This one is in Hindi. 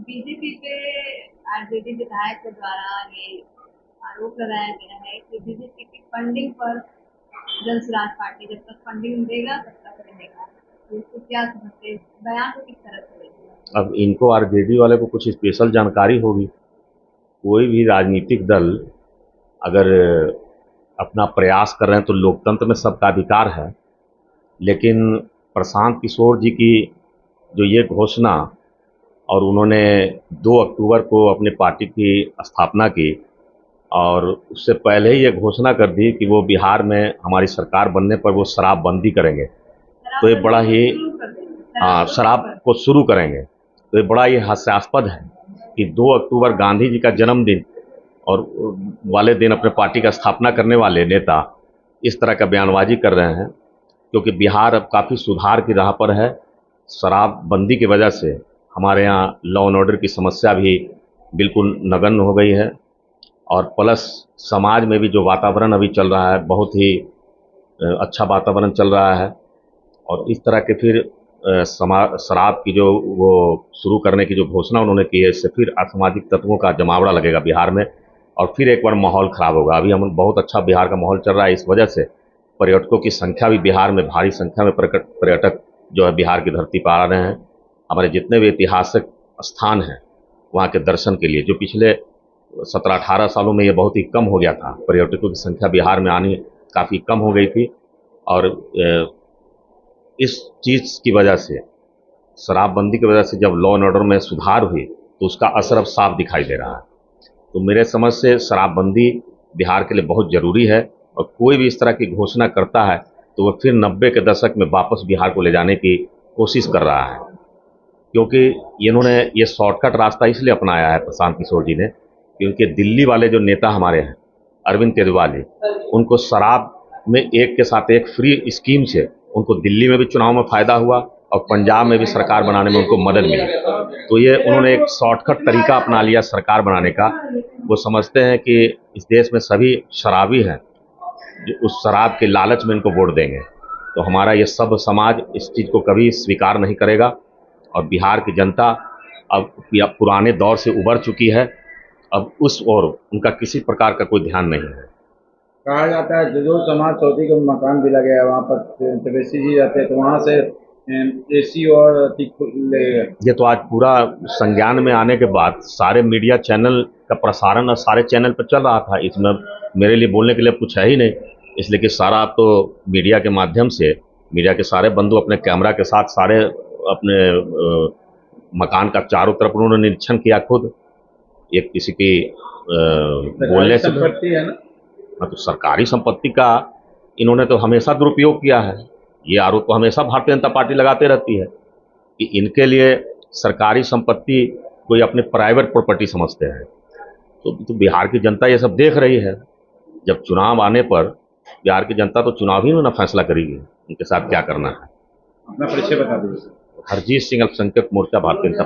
बीजेपी पे आरजेडी विधायक के द्वारा ये आरोप लगाया गया है कि बीजेपी की फंडिंग पर जन स्वराज पार्टी जब तक फंडिंग देगा तब तक रहेगा। तो इसको क्या समझते हैं? बयान को किस तरह से लेते हैं? अब इनको आरजेडी वाले को कुछ स्पेशल जानकारी होगी। कोई भी राजनीतिक दल अगर अपना प्रयास कर रहे हैं तो लोकतंत्र में सबका अधिकार है। लेकिन प्रशांत किशोर जी की जो ये घोषणा, और उन्होंने 2 अक्टूबर को अपनी पार्टी की स्थापना की और उससे पहले ही ये घोषणा कर दी कि वो बिहार में हमारी सरकार बनने पर वो शराबबंदी करेंगे। तो ये बड़ा शराबबंदी ही को शुरू कर देंगे, शराब शराब को शुरू करेंगे। तो ये बड़ा ही हास्यास्पद है कि 2 अक्टूबर गांधी जी का जन्मदिन और वाले दिन अपने पार्टी का स्थापना करने वाले नेता इस तरह का बयानबाजी कर रहे हैं, क्योंकि बिहार अब काफ़ी सुधार की राह पर है। शराबबंदी की वजह से हमारे यहाँ लॉ एंड ऑर्डर की समस्या भी बिल्कुल नगण्य हो गई है, और प्लस समाज में भी जो वातावरण अभी चल रहा है बहुत ही अच्छा वातावरण चल रहा है। और इस तरह के फिर शराब की जो वो शुरू करने की जो घोषणा उन्होंने की है, इससे फिर असामाजिक तत्वों का जमावड़ा लगेगा बिहार में और फिर एक बार माहौल ख़राब होगा। अभी हम बहुत अच्छा बिहार का माहौल चल रहा है, इस वजह से पर्यटकों की संख्या भी बिहार में भारी संख्या में पर्यटक जो है बिहार की धरती पर आ रहे हैं। हमारे जितने भी ऐतिहासिक स्थान हैं वहाँ के दर्शन के लिए, जो पिछले 17-18 सालों में ये बहुत ही कम हो गया था, पर्यटकों की संख्या बिहार में आनी काफ़ी कम हो गई थी। और इस चीज़ की वजह से, शराबबंदी की वजह से जब लॉ एंड ऑर्डर में सुधार हुई तो उसका असर अब साफ दिखाई दे रहा है। तो मेरे समझ से शराबबंदी बिहार के लिए बहुत ज़रूरी है, और कोई भी इस तरह की घोषणा करता है तो वह फिर 90 के दशक में वापस बिहार को ले जाने की कोशिश कर रहा है। क्योंकि इन्होंने ये शॉर्टकट रास्ता इसलिए अपनाया है प्रशांत किशोर जी ने, क्योंकि दिल्ली वाले जो नेता हमारे हैं अरविंद केजरीवाल, उनको शराब में एक के साथ एक फ्री स्कीम से उनको दिल्ली में भी चुनाव में फ़ायदा हुआ और पंजाब में भी सरकार बनाने में उनको मदद मिली। तो ये उन्होंने एक शॉर्टकट तरीका अपना लिया सरकार बनाने का। वो समझते हैं कि इस देश में सभी शराबी हैं, जो उस शराब के लालच में इनको वोट देंगे। तो हमारा ये सब समाज इस चीज़ को कभी स्वीकार नहीं करेगा, और बिहार की जनता अब या पुराने दौर से उबर चुकी है। अब उस ओर उनका किसी प्रकार का कोई ध्यान नहीं है। कहा जाता है जो जो समाज चौधरी को मकान दिला गया है वहाँ पर तवेसी जी रहते हैं, तो वहाँ से एसी और ले। ये तो आज पूरा संज्ञान में आने के बाद सारे मीडिया चैनल का प्रसारण और सारे चैनल पर चल रहा था। इसमें मेरे लिए बोलने के लिए कुछ है ही नहीं, इसलिए कि सारा आप तो मीडिया के माध्यम से, मीडिया के सारे बंधु अपने कैमरा के साथ सारे अपने मकान का चारों तरफ उन्होंने निरीक्षण किया खुद। एक किसी की बोलने से संपत्ति है ना। हाँ, तो सरकारी संपत्ति का इन्होंने तो हमेशा दुरुपयोग किया है। ये आरोप तो हमेशा भारतीय जनता पार्टी लगाते रहती है कि इनके लिए सरकारी संपत्ति कोई अपने प्राइवेट प्रॉपर्टी समझते हैं। तो बिहार की जनता ये सब देख रही है। जब चुनाव आने पर बिहार की जनता तो चुनाव ही में ना फैसला करेगी उनके साथ क्या करना है। अपना परिचय बता दीजिए। हरजीत सिंह अल्पसंख्यक मोर्चा, भारतीय जनता